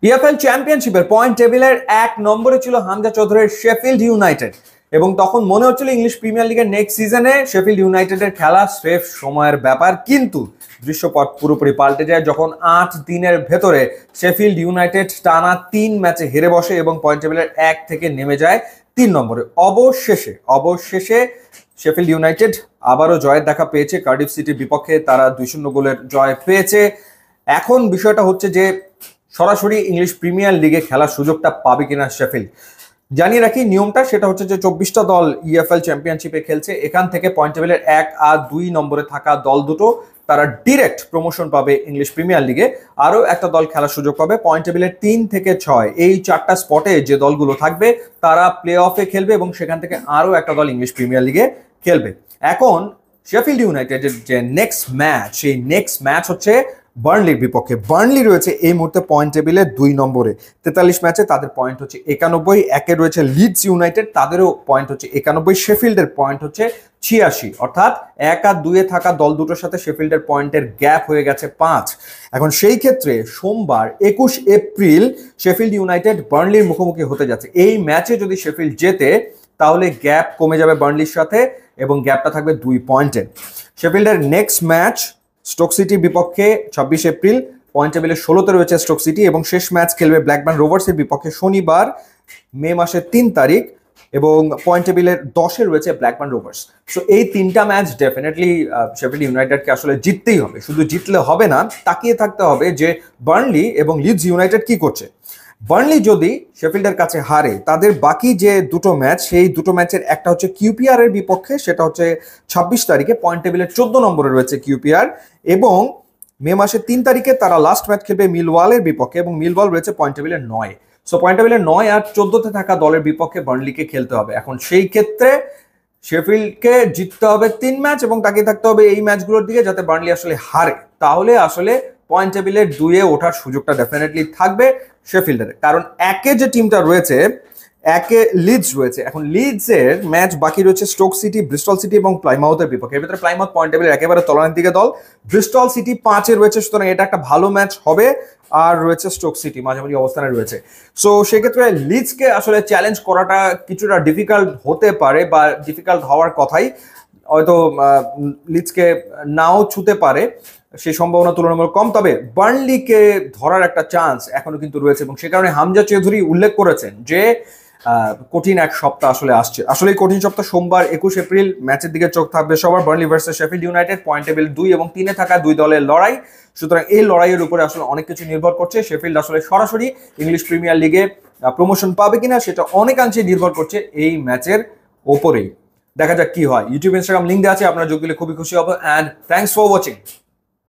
EFL চ্যাম্পিয়নশিপের point টেবিলের ১ নম্বরে ছিল হামজা চৌধুরীর শেফিল্ড ইউনাইটেড এবং তখন মনে হচ্ছিল ইংলিশ প্রিমিয়ার লিগের নেক্সট সিজনে শেফিল্ড ইউনাইটেডের খেলা স্রেফ সময়ের ব্যাপার, কিন্তু দৃশ্যপট পুরোপুরি পাল্টে যায় যখন ৮ দিনের ভেতরে শেফিল্ড ইউনাইটেড টানা ৩ ম্যাচে হেরে বসে এবং পয়েন্ট টেবিলের ১ থেকে নেমে যায় ৩ নম্বরে। অবশেষে শেফিল্ড ইউনাইটেড আবারও জয়ের দেখা পেয়েছে কার্ডিফ সিটির বিপক্ষে, তারা ২-০ গোলের জয় পেয়েছে। এখন বিষয়টা হচ্ছে যে সরাসরি ইংলিশ প্রিমিয়ার লিগে খেলার সুযোগটা পাবে কিনা শেফিল্ড। জানিয়ে রাখি নিয়মটা, সেটা হচ্ছে যে ২৪টা দল ইএফএল চ্যাম্পিয়নশিপে খেলছে। এখান থেকে পয়েন্ট টেবিলের ১ আর ২ নম্বরে থাকা দল দুটো তারা ডিরেক্ট প্রমোশন পাবে ইংলিশ প্রিমিয়ার লিগে। আরও একটা দল খেলার সুযোগ পাবে পয়েন্ট টেবিলের ৩ থেকে ৬, এই ৪টা স্পটে যে দলগুলো থাকবে তারা প্লে অফে খেলবে এবং সেখান থেকে আরও একটা দল ইংলিশ প্রিমিয়ার লিগে খেলবে। এখন শেফিল্ড ইউনাইটেডের যে নেক্সট ম্যাচ, সেই নেক্সট ম্যাচ হচ্ছে বার্নলির বিপক্ষে। বার্নলি রয়েছে এই মুহূর্তে পয়েন্ট টেবিলে ২ নম্বরে, ৪৩ ম্যাচে তাদের পয়েন্ট হচ্ছে ৯১। একে রয়েছে লিডস ইউনাইটেড, তাদেরও পয়েন্ট হচ্ছে ৯১। শেফিল্ডের পয়েন্ট হচ্ছে ৮৬, অর্থাৎ ১ আর ২-এ থাকা দল দুটোর সাথে শেফিল্ডের পয়েন্টের গ্যাপ হয়ে গেছে ৫। এখন সেই ক্ষেত্রে সোমবার ২১ এপ্রিল শেফিল্ড ইউনাইটেড বার্নলির মুখোমুখি হতে যাচ্ছে। এই ম্যাচে যদি শেফিল্ড জেতে তাহলে গ্যাপ কমে যাবে বার্নলির সাথে এবং গ্যাপটা থাকবে ২ পয়েন্টের। শেফিল্ডের নেক্সট ম্যাচ স্টোক সিটির বিপক্ষে ২৬ এপ্রিল, পয়েন্ট টেবিলে ১৬তে রয়েছে স্টোক সিটি এবং শেষ ম্যাচ খেলবে ব্ল্যাকবার্ন রোভার্সের বিপক্ষে শনিবার মে মাসের ৩ তারিখ এবং পয়েন্ট টেবিলের ১০-এ রয়েছে ব্ল্যাকবার্ন রোভার্স। সো এই ৩টা ম্যাচ ডেফিনেটলি শেফিল্ড ইউনাইটেডকে আসলে জিততেই হবে। শুধু জিতলে হবে না, তাকিয়ে থাকতে হবে যে বার্নলি এবং লিডস ইউনাইটেড কি করছে। বার্নলি যদি শেফিল্ডের কাছে হারে, তাদের বাকি যে দুটো ম্যাচ, সেই দুটো ম্যাচের একটা হচ্ছে কিউপিআর এর বিপক্ষে, সেটা হচ্ছে ২৬ তারিখে, পয়েন্ট টেবিলের ১৪ নম্বরে রয়েছে কিউপিআর, এবং মে মাসের ৩ তারিখে তারা লাস্ট ম্যাচ খেলবে মিলওয়ালের বিপক্ষে এবং মিলওয়াল রয়েছে পয়েন্ট টেবিলের ৯। সো পয়েন্ট টেবিলের ৯ আর ১৪তে থাকা দলের বিপক্ষে বার্নলিকে খেলতে হবে। এখন সেই ক্ষেত্রে শেফিল্ডকে জিততে হবে ৩ ম্যাচ এবং তাকিয়ে থাকতে হবে এই ম্যাচগুলোর দিকে যাতে বার্নলি আসলে হারে, তাহলে আসলে পয়েন্ট টেবিলের ২-এ ওঠার সুযোগটা ডেফিনেটলি থাকবে শেফিল্ডের। কারণ একে যে টিমটা রয়েছে, একে লিডস রয়েছে। এখন লিডসের ম্যাচ বাকি রয়েছে স্টোক সিটি, ব্রিস্টল সিটি এবং প্লাইমাউথের বিপক্ষে। এর ভিতরে প্লাইমাউথ পয়েন্ট টেবিলের একেবারে তলানির দিকে দল, ব্রিস্টল সিটি ৫-এ রয়েছে, সুতরাং এটা একটা ভালো ম্যাচ হবে। আর রয়েছে স্টোক সিটি মাঝামাঝি অবস্থানে রয়েছে। সো সেক্ষেত্রে লিডসকে আসলে চ্যালেঞ্জ করাটা কিছুটা ডিফিকাল্ট হতে পারে, বা ডিফিকাল্ট হওয়ার কথাই, হয়তো লিডসকে নাও ছুতে পারে, সেই সম্ভাবনা তুলনামূলক কম। তবে বার্নলিকে ধরার একটা চান্স এখনো কিন্তু রয়েছে এবং সে কারণে হামজা চৌধুরী উল্লেখ করেছেন যে কঠিন এক সপ্তাহ আসলে আসছে। আসলে কঠিন সপ্তাহ সোমবার ২১ এপ্রিল, ম্যাচের দিকে চোখ থাকবে সবার। Burnley versus Sheffield United, point table ২ এবং ৩-এ থাকা দুই দলের লড়াই। সুতরাং এই লড়াইয়ের উপরে আসলে অনেক কিছু নির্ভর করছে। শেফিল্ড আসলে সরাসরি ইংলিশ প্রিমিয়ার লিগে প্রমোশন পাবে কিনা সেটা অনেকাংশে নির্ভর করছে এই ম্যাচের ওপরেই। দেখা যাক কি হয়। ইউটিউব, ইনস্টাগ্রাম লিঙ্ক দেওয়া আছে, আপনারা যোগ দিলে খুবই খুশি হবো। And thanks for watching.